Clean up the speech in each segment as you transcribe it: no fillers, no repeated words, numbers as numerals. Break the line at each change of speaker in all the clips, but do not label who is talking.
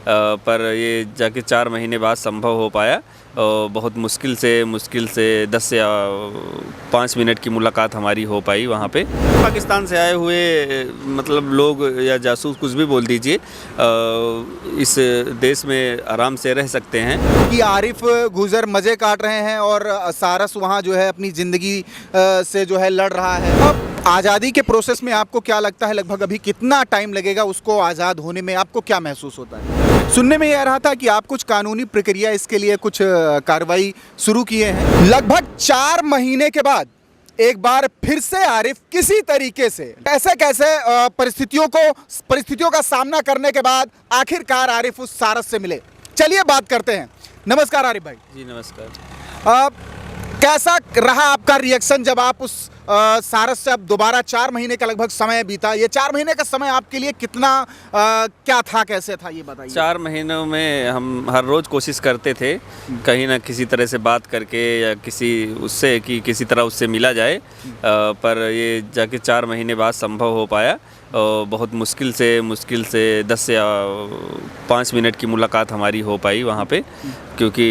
पर ये जाके 4 महीने बाद संभव हो पाया। बहुत मुश्किल से 10 या 5 मिनट की मुलाकात हमारी हो पाई वहाँ पे। पाकिस्तान से आए हुए मतलब लोग या जासूस कुछ भी बोल दीजिए, इस देश में आराम से रह सकते हैं।
कि आरिफ गुजर मज़े काट रहे हैं और सारस वहाँ जो है अपनी ज़िंदगी से जो है लड़ रहा है। अब आज़ादी के प्रोसेस में आपको क्या लगता है, लगभग अभी कितना टाइम लगेगा उसको आज़ाद होने में? आपको क्या महसूस होता है? सुनने में यह रहा था कि आप कुछ कानूनी प्रक्रिया इसके लिए कुछ कार्रवाई शुरू किए हैं। लगभग 4 महीने के बाद एक बार फिर से आरिफ किसी तरीके से कैसे परिस्थितियों का सामना करने के बाद आखिरकार आरिफ उस सारस से मिले। चलिए बात करते हैं। नमस्कार आरिफ भाई।
जी नमस्कार।
कैसा रहा आपका रिएक्शन जब आप उस सारस से अब दोबारा 4 महीने का लगभग समय बीता? ये 4 महीने का समय आपके लिए कितना क्या था, कैसे था, ये बताइए।
4 महीनों में हम हर रोज़ कोशिश करते थे कहीं ना किसी तरह से बात करके या किसी तरह उससे मिला जाए, पर ये जाके 4 महीने बाद संभव हो पाया। बहुत मुश्किल से 10 या 5 मिनट की मुलाकात हमारी हो पाई वहाँ पे, क्योंकि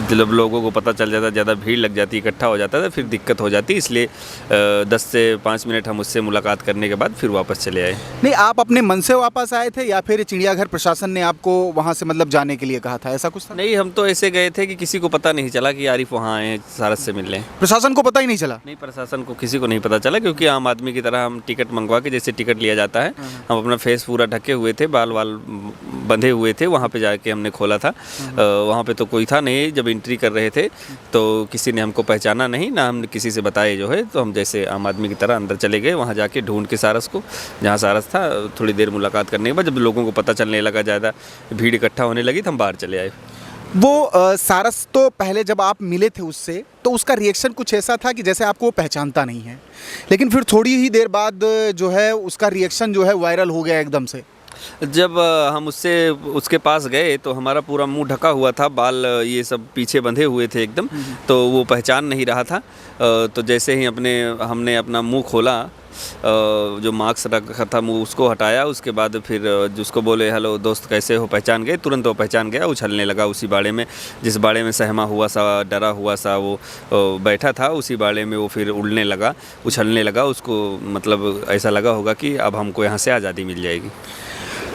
जब लोगों को पता चल जाता, ज़्यादा भीड़ लग जाती, इकट्ठा हो जाता था, फिर दिक्कत हो जाती। इसलिए 10 से 5 मिनट हम उससे मुलाकात करने के बाद फिर वापस चले आए।
नहीं, आप अपने मन से वापस आए थे या फिर चिड़ियाघर प्रशासन ने आपको वहाँ से मतलब जाने के लिए कहा था, ऐसा कुछ था?
नहीं, हम तो ऐसे गए थे कि किसी को पता नहीं चला कि आरिफ वहाँ आए हैं सारस से मिलने।
प्रशासन को पता ही नहीं चला?
नहीं, प्रशासन को किसी को नहीं पता चला, क्योंकि आम आदमी की तरह हम टिकट मंगवा के, जैसे टिकट लिया जाता है, हम अपना फेस पूरा ढके हुए थे, बाल बंधे हुए थे। वहाँ पे जाके हमने खोला था। वहाँ पे तो कोई था नहीं। जब एंट्री कर रहे थे तो किसी ने हमको पहचाना नहीं, ना हमने किसी से बताए जो है, तो हम जैसे आम आदमी की तरह अंदर चले गए। वहाँ जाके ढूंढ के सारस को, जहाँ सारस था, थोड़ी देर मुलाकात करने के बाद जब लोगों को पता चलने लगा, ज़्यादा भीड़ इकट्ठा होने लगी, तो हम बाहर चले आए।
वो सारस तो पहले जब आप मिले थे उससे, तो उसका रिएक्शन कुछ ऐसा था कि जैसे आपको वो पहचानता नहीं है, लेकिन फिर थोड़ी ही देर बाद जो है उसका रिएक्शन जो है वायरल हो गया एकदम से।
जब हम उसके पास गए तो हमारा पूरा मुंह ढका हुआ था, बाल ये सब पीछे बंधे हुए थे एकदम, तो वो पहचान नहीं रहा था। तो जैसे ही हमने अपना मुंह खोला, जो मास्क रखा था मुंह उसको हटाया, उसके बाद फिर जिसको बोले हेलो दोस्त कैसे हो, पहचान गए, तुरंत वो पहचान गया। उछलने लगा उसी बाड़े में, जिस बाड़े में सहमा हुआ सा, डरा हुआ सा वो बैठा था, उसी बाड़े में वो फिर उड़ने लगा, उछलने लगा। उसको मतलब ऐसा लगा होगा कि अब हमको यहाँ से आज़ादी मिल जाएगी।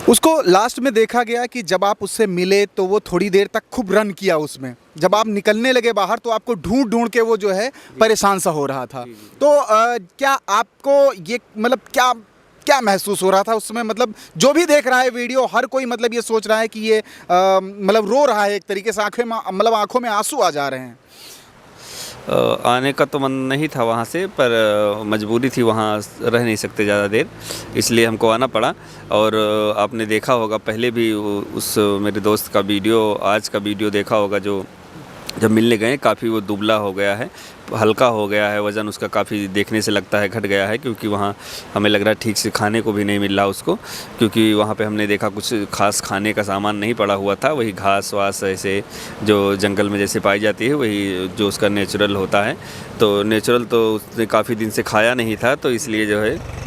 उसको लास्ट में देखा गया कि जब आप उससे मिले तो वो थोड़ी देर तक खूब रन किया उसमें। जब आप निकलने लगे बाहर तो आपको ढूंढ के वो जो है परेशान सा हो रहा था। तो क्या आपको ये मतलब क्या महसूस हो रहा था उस समय? मतलब जो भी देख रहा है वीडियो, हर कोई मतलब ये सोच रहा है कि ये मतलब रो रहा है एक तरीके से, आंखों में आंसू आ जा रहे हैं।
आने का तो मन नहीं था वहाँ से, पर मजबूरी थी, वहाँ रह नहीं सकते ज़्यादा देर, इसलिए हमको आना पड़ा। और आपने देखा होगा पहले भी उस मेरे दोस्त का वीडियो, आज का वीडियो देखा होगा, जो जब मिलने गए काफ़ी वो दुबला हो गया है, हल्का हो गया है, वज़न उसका काफ़ी देखने से लगता है घट गया है, क्योंकि वहाँ हमें लग रहा है ठीक से खाने को भी नहीं मिल रहा उसको, क्योंकि वहाँ पे हमने देखा कुछ खास खाने का सामान नहीं पड़ा हुआ था। वही घास वास ऐसे जो जंगल में जैसे पाई जाती है, वही जो उसका नेचुरल होता है। तो नेचुरल तो उसने काफ़ी दिन से खाया नहीं था, तो इसलिए जो है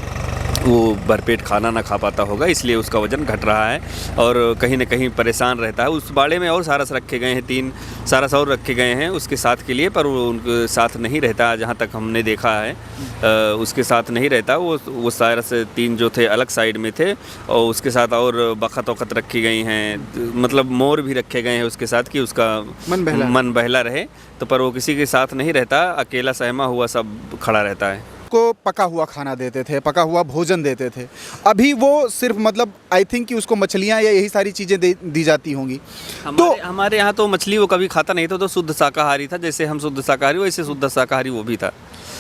वो भरपेट खाना ना खा पाता होगा, इसलिए उसका वज़न घट रहा है और कहीं ना कहीं परेशान रहता है। उस बाड़े में और सारस रखे गए हैं, 3 सारस और रखे गए हैं उसके साथ के लिए, पर वो उनके साथ नहीं रहता, जहाँ तक हमने देखा है उसके साथ नहीं रहता। वो सारस 3 जो थे अलग साइड में थे, और उसके साथ और बखत वक़्त रखी गई हैं, मतलब मोर भी रखे गए हैं उसके साथ कि उसका मन बहला रहे। तो पर वो किसी के साथ नहीं रहता, अकेला सहमा हुआ सब खड़ा रहता है।
को पका हुआ खाना देते थे, पका हुआ भोजन देते थे। अभी वो सिर्फ मतलब आई थिंक कि उसको मछलियाँ या यही सारी चीज़ें दी जाती होंगी।
हमारे यहाँ तो मछली वो कभी खाता नहीं था, तो शुद्ध शाकाहारी था। जैसे हम शुद्ध शाकाहारी, वैसे शुद्ध शाकाहारी वो भी था।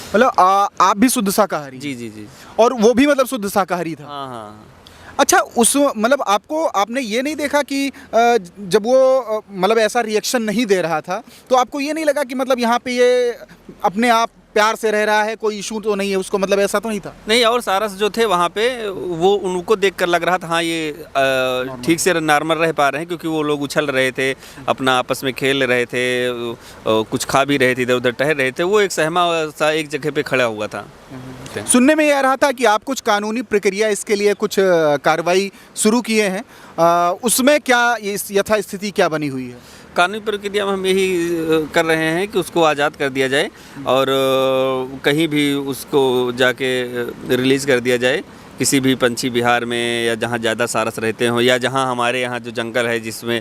मतलब आप भी शुद्ध शाकाहारी?
जी जी जी।
और वो भी मतलब शुद्ध शाकाहारी था?
हाँ हाँ।
अच्छा, उस मतलब आपने ये नहीं देखा कि जब वो मतलब ऐसा रिएक्शन नहीं दे रहा था, तो आपको ये नहीं लगा कि मतलब यहाँ पे ये अपने आप प्यार से रह रहा है, कोई इशू तो नहीं है उसको, मतलब ऐसा तो नहीं था?
नहीं, और सारस जो थे वहाँ पे, वो उनको देखकर लग रहा था हाँ ये ठीक से नॉर्मल रह पा रहे हैं, क्योंकि वो लोग उछल रहे थे, अपना आपस में खेल रहे थे, कुछ खा भी रहे थे, इधर उधर टहल रहे थे। वो एक सहमा सा एक जगह पे खड़ा हुआ था। सकते हैं।
सुनने में ये आ रहा था कि आप कुछ कानूनी प्रक्रिया इसके लिए कुछ कार्रवाई शुरू किए हैं, उसमें क्या इस यथास्थिति क्या बनी हुई है?
कानूनी प्रक्रिया में हम यही कर रहे हैं कि उसको आज़ाद कर दिया जाए और कहीं भी उसको जाके रिलीज़ कर दिया जाए, किसी भी पंछी विहार में या जहाँ ज़्यादा सारस रहते हो या जहाँ हमारे यहाँ जो जंगल है जिसमें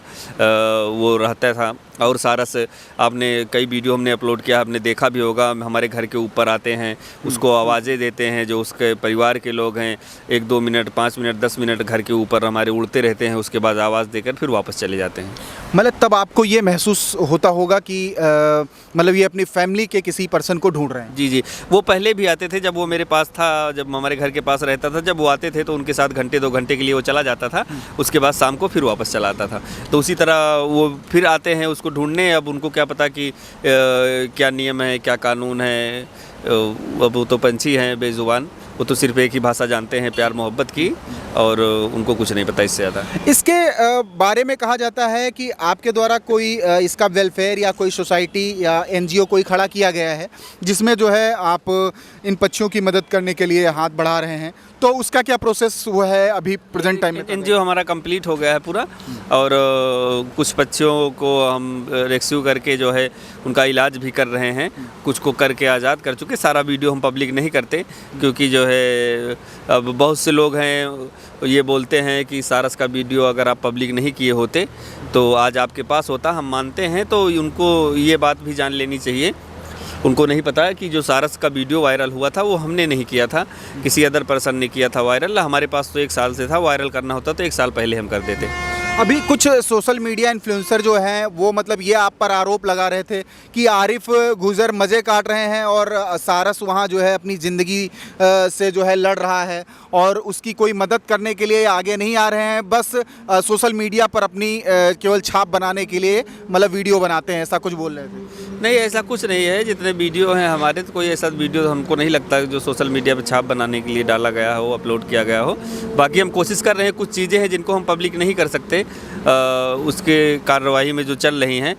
वो रहता था। और सारस आपने कई वीडियो हमने अपलोड किया, आपने देखा भी होगा, हमारे घर के ऊपर आते हैं, उसको आवाज़ें देते हैं, जो उसके परिवार के लोग हैं 1-2 मिनट 5 मिनट 10 मिनट घर के ऊपर हमारे उड़ते रहते हैं, उसके बाद आवाज़ देकर फिर वापस चले जाते हैं।
मतलब तब आपको ये महसूस होता होगा कि मतलब ये अपनी फैमिली के किसी पर्सन को ढूंढ रहे हैं?
जी, जी। वो पहले भी आते थे, जब वो मेरे पास था, जब हमारे घर के पास रहता था, जब वो आते थे तो उनके साथ घंटे 2 घंटे के लिए वो चला जाता था, उसके बाद शाम को फिर वापस चला आता था। तो उसी तरह वो फिर आते हैं उसको ढूँढने। अब उनको क्या पता कि क्या नियम है, क्या कानून है। अब वो तो पंछी हैं बेज़ुबान, वो तो सिर्फ एक ही भाषा जानते हैं, प्यार मोहब्बत की, और उनको कुछ नहीं पता इससे ज़्यादा।
इसके बारे में कहा जाता है कि आपके द्वारा कोई इसका वेलफेयर या कोई सोसाइटी या एनजीओ कोई खड़ा किया गया है जिसमें जो है आप इन पक्षियों की मदद करने के लिए हाथ बढ़ा रहे हैं, तो उसका क्या प्रोसेस हुआ है अभी प्रेजेंट टाइम में?
एनजीओ हमारा कंप्लीट हो गया है पूरा, और कुछ पक्षियों को हम रेस्क्यू करके जो है उनका इलाज भी कर रहे हैं, कुछ को करके आज़ाद कर चुके। सारा वीडियो हम पब्लिक नहीं करते क्योंकि जो है अब बहुत से लोग हैं ये बोलते हैं कि सारस का वीडियो अगर आप पब्लिक नहीं किए होते तो आज आपके पास होता, हम मानते हैं। तो उनको ये बात भी जान लेनी चाहिए, उनको नहीं पता है कि जो सारस का वीडियो वायरल हुआ था वो हमने नहीं किया था, किसी अदर पर्सन ने किया था वायरल। हमारे पास तो 1 साल से था, वायरल करना होता तो 1 साल पहले हम कर देते।
अभी कुछ सोशल मीडिया इन्फ्लुएंसर जो हैं वो मतलब ये आप पर आरोप लगा रहे थे कि आरिफ गुजर मज़े काट रहे हैं और सारस वहाँ जो है अपनी ज़िंदगी से जो है लड़ रहा है और उसकी कोई मदद करने के लिए आगे नहीं आ रहे हैं, बस सोशल मीडिया पर अपनी केवल छाप बनाने के लिए मतलब वीडियो बनाते हैं, ऐसा कुछ बोल रहे थे।
नहीं, ऐसा कुछ नहीं है। जितने वीडियो हैं हमारे, तो कोई ऐसा वीडियो हमको नहीं लगता जो सोशल मीडिया पे छाप बनाने के लिए डाला गया हो, अपलोड किया गया हो। बाकी हम कोशिश कर रहे हैं, कुछ चीज़ें हैं जिनको हम पब्लिक नहीं कर सकते, उसके कार्रवाई में जो चल रही हैं,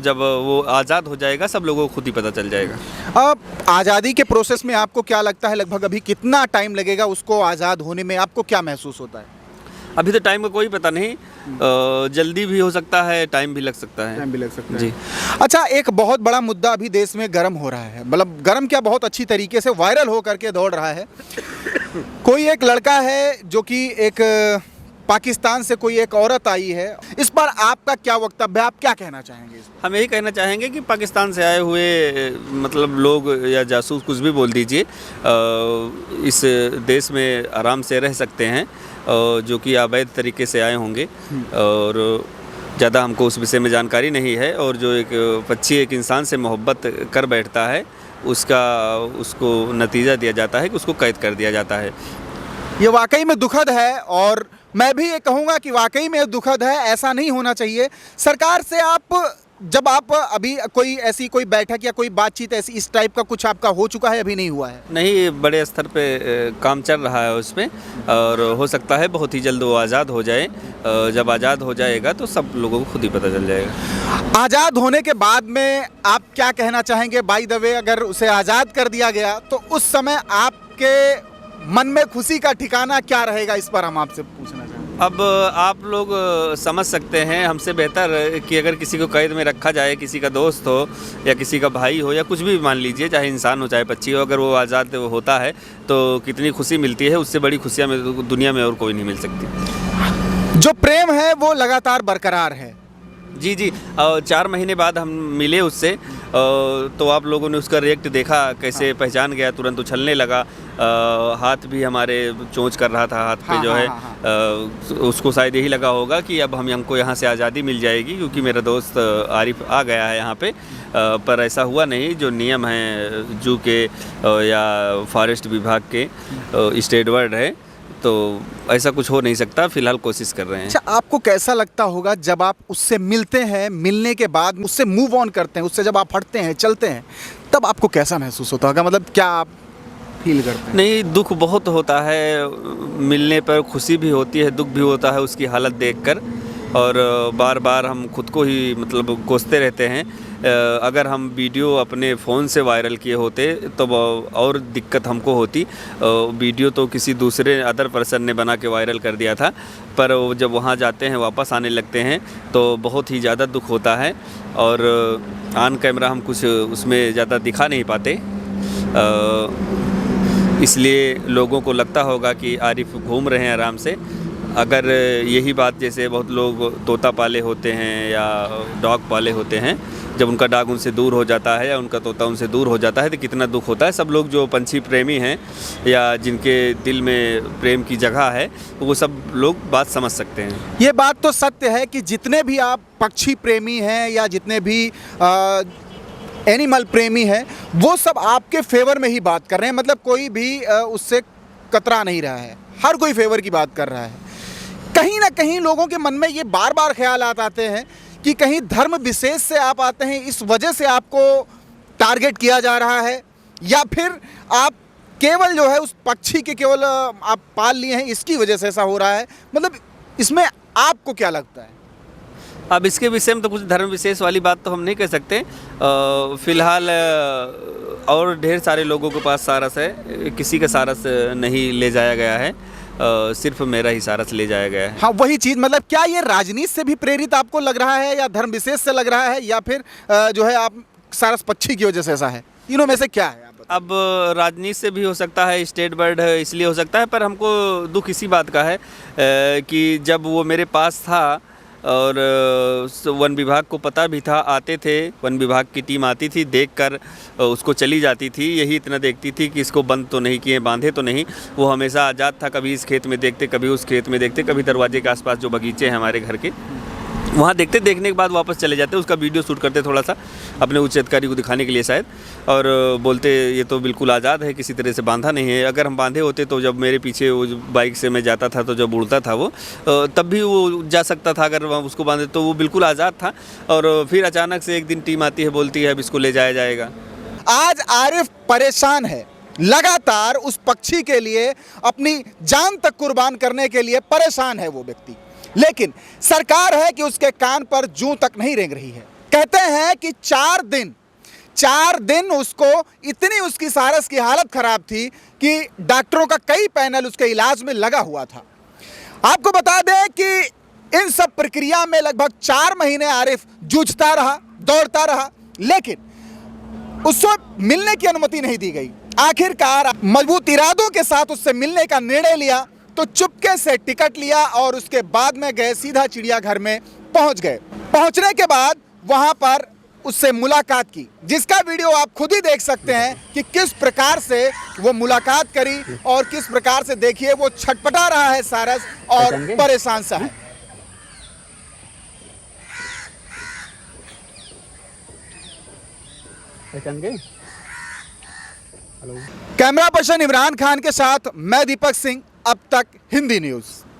जब वो आज़ाद हो जाएगा सब लोगों को खुद ही पता चल जाएगा।
अब आज़ादी के प्रोसेस में आपको क्या लगता है, लगभग अभी कितना टाइम लगेगा उसको आज़ाद होने में, आपको क्या महसूस होता है?
अभी तो टाइम का कोई पता नहीं, जल्दी भी हो सकता है, टाइम भी लग सकता है।
टाइम भी लग सकता है
जी।
अच्छा, एक बहुत बड़ा मुद्दा अभी देश में गर्म हो रहा है, मतलब गर्म क्या, बहुत अच्छी तरीके से वायरल हो करके दौड़ रहा है। कोई एक लड़का है जो कि एक पाकिस्तान से कोई एक औरत आई है, इस पर आपका क्या वक्तव्य है, आप क्या कहना चाहेंगे इस पर?
हम यही कहना चाहेंगे कि पाकिस्तान से आए हुए मतलब लोग या जासूस कुछ भी बोल दीजिए, इस देश में आराम से रह सकते हैं, जो कि अवैध तरीके से आए होंगे, और ज़्यादा हमको उस विषय में जानकारी नहीं है। और जो एक पक्षी एक इंसान से मोहब्बत कर बैठता है उसको नतीजा दिया जाता है कि उसको कैद कर दिया जाता है।
ये वाकई में दुखद है और मैं भी ये कहूँगा कि वाकई में दुखद है, ऐसा नहीं होना चाहिए। सरकार से जब आप अभी कोई बैठक या कोई बातचीत ऐसी इस टाइप का कुछ आपका हो चुका है, अभी नहीं हुआ है?
नहीं, बड़े स्तर पे काम चल रहा है उसमें, और हो सकता है बहुत ही जल्द वो आज़ाद हो जाए। जब आज़ाद हो जाएगा तो सब लोगों को खुद ही पता चल जाएगा।
आज़ाद होने के बाद में आप क्या कहना चाहेंगे? बाय द वे, अगर उसे आज़ाद कर दिया गया तो उस समय आपके मन में खुशी का ठिकाना क्या रहेगा, इस पर हम आपसे पूछना चाहेंगे।
अब आप लोग समझ सकते हैं हमसे बेहतर कि अगर किसी को कैद में रखा जाए, किसी का दोस्त हो या किसी का भाई हो या कुछ भी मान लीजिए, चाहे इंसान हो चाहे पक्षी हो, अगर वो आज़ाद होता है तो कितनी खुशी मिलती है। उससे बड़ी खुशियाँ दुनिया में और कोई नहीं मिल सकती।
जो प्रेम है वो लगातार बरकरार है।
जी, जी। 4 महीने बाद हम मिले उससे, तो आप लोगों ने उसका रिएक्ट देखा, कैसे पहचान गया, तुरंत उछलने लगा, हाथ भी हमारे चोंच कर रहा था, हाथ पे जो है। उसको शायद यही लगा होगा कि अब हमको यहाँ से आज़ादी मिल जाएगी क्योंकि मेरा दोस्त आरिफ आ गया है यहाँ पे, पर ऐसा हुआ नहीं। जो नियम हैं जू के या फॉरेस्ट विभाग के, स्टेट वार्ड है, तो ऐसा कुछ हो नहीं सकता। फिलहाल कोशिश कर रहे हैं।
अच्छा, आपको कैसा लगता होगा जब आप उससे मिलते हैं, मिलने के बाद उससे मूव ऑन करते हैं, उससे जब आप हटते हैं, चलते हैं, तब आपको कैसा महसूस होता होगा? मतलब क्या आप फील करते हैं?
नहीं, दुख बहुत होता है, मिलने पर खुशी भी होती है, दुख भी होता है उसकी हालत देखकर, और बार बार हम खुद को ही मतलब कोसते रहते हैं अगर हम वीडियो अपने फ़ोन से वायरल किए होते तो और दिक्कत हमको होती। वीडियो तो किसी दूसरे अदर पर्सन ने बना के वायरल कर दिया था, पर वो जब वहाँ जाते हैं वापस आने लगते हैं तो बहुत ही ज़्यादा दुख होता है और ऑन कैमरा हम कुछ उसमें ज़्यादा दिखा नहीं पाते। इसलिए लोगों को लगता होगा कि आरिफ घूम रहे हैं आराम से। अगर यही बात जैसे बहुत लोग तोता पाले होते हैं या डॉग पाले होते हैं, जब उनका डॉग उनसे दूर हो जाता है या उनका तोता उनसे दूर हो जाता है तो कितना दुख होता है। सब लोग जो पंछी प्रेमी हैं या जिनके दिल में प्रेम की जगह है वो सब लोग बात समझ सकते हैं।
ये बात तो सत्य है कि जितने भी आप पक्षी प्रेमी हैं या जितने भी एनिमल प्रेमी हैं वो सब आपके फेवर में ही बात कर रहे हैं। मतलब कोई भी उससे कतरा नहीं रहा है, हर कोई फेवर की बात कर रहा है। कहीं ना कहीं लोगों के मन में ये बार बार ख्यालात आते हैं कि कहीं धर्म विशेष से आप आते हैं, इस वजह से आपको टारगेट किया जा रहा है, या फिर आप केवल जो है उस पक्षी के केवल आप पाल लिए हैं इसकी वजह से ऐसा हो रहा है। मतलब इसमें आपको क्या लगता है?
अब इसके विषय में तो कुछ धर्म विशेष वाली बात तो हम नहीं कह सकते। फ़िलहाल और ढेर सारे लोगों के पास सारस है, किसी का सारस नहीं ले जाया गया है, सिर्फ मेरा ही सारस ले जाया गया है।
हाँ, वही चीज़। मतलब क्या ये राजनीति से भी प्रेरित आपको लग रहा है या धर्म विशेष से लग रहा है या फिर जो है आप सारस पक्षी की वजह से ऐसा है? तीनों में से क्या है?
अब राजनीति से भी हो सकता है, स्टेट बर्ड है इसलिए हो सकता है, पर हमको दुख इसी बात का है कि जब वो मेरे पास था और वन विभाग को पता भी था, आते थे, वन विभाग की टीम आती थी, देखकर उसको चली जाती थी। यही इतना देखती थी कि इसको बंद तो नहीं किए, बांधे तो नहीं। वो हमेशा आज़ाद था, कभी इस खेत में देखते, कभी उस खेत में देखते, कभी दरवाजे के आसपास जो बगीचे हैं हमारे घर के वहाँ देखते, देखने के बाद वापस चले जाते। उसका वीडियो शूट करते थोड़ा सा अपने उच्च अधिकारी को दिखाने के लिए शायद, और बोलते ये तो बिल्कुल आज़ाद है, किसी तरह से बांधा नहीं है। अगर हम बांधे होते तो जब मेरे पीछे वो बाइक से मैं जाता था तो जब उड़ता था वो तब भी वो जा सकता था। अगर हम उसको बांधे तो वो बिल्कुल आज़ाद था। और फिर अचानक से एक दिन टीम आती है, बोलती है अब इसको ले जाया जाएगा।
आज आरिफ परेशान है, लगातार उस पक्षी के लिए अपनी जान तक कुर्बान करने के लिए परेशान है वो व्यक्ति, लेकिन सरकार है कि उसके कान पर जूं तक नहीं रेंग रही है। कहते हैं कि 4 दिन उसको इतनी उसकी सारस की हालत खराब थी कि डॉक्टरों का कई पैनल उसके इलाज में लगा हुआ था। आपको बता दें कि इन सब प्रक्रिया में लगभग 4 महीने आरिफ जूझता रहा, दौड़ता रहा, लेकिन उसको मिलने की अनुमति नहीं दी गई। आखिरकार मजबूत इरादों के साथ उससे मिलने का निर्णय लिया तो चुपके से टिकट लिया और उसके बाद में गए, सीधा चिड़ियाघर में पहुंच गए। पहुंचने के बाद वहां पर उससे मुलाकात की, जिसका वीडियो आप खुद ही देख सकते हैं कि किस प्रकार से वो मुलाकात करी और किस प्रकार से देखिए वो छटपटा रहा है सारस और परेशान सा है। कैमरा पर्सन इमरान खान के साथ मैं दीपक सिंह, अब तक हिंदी न्यूज़।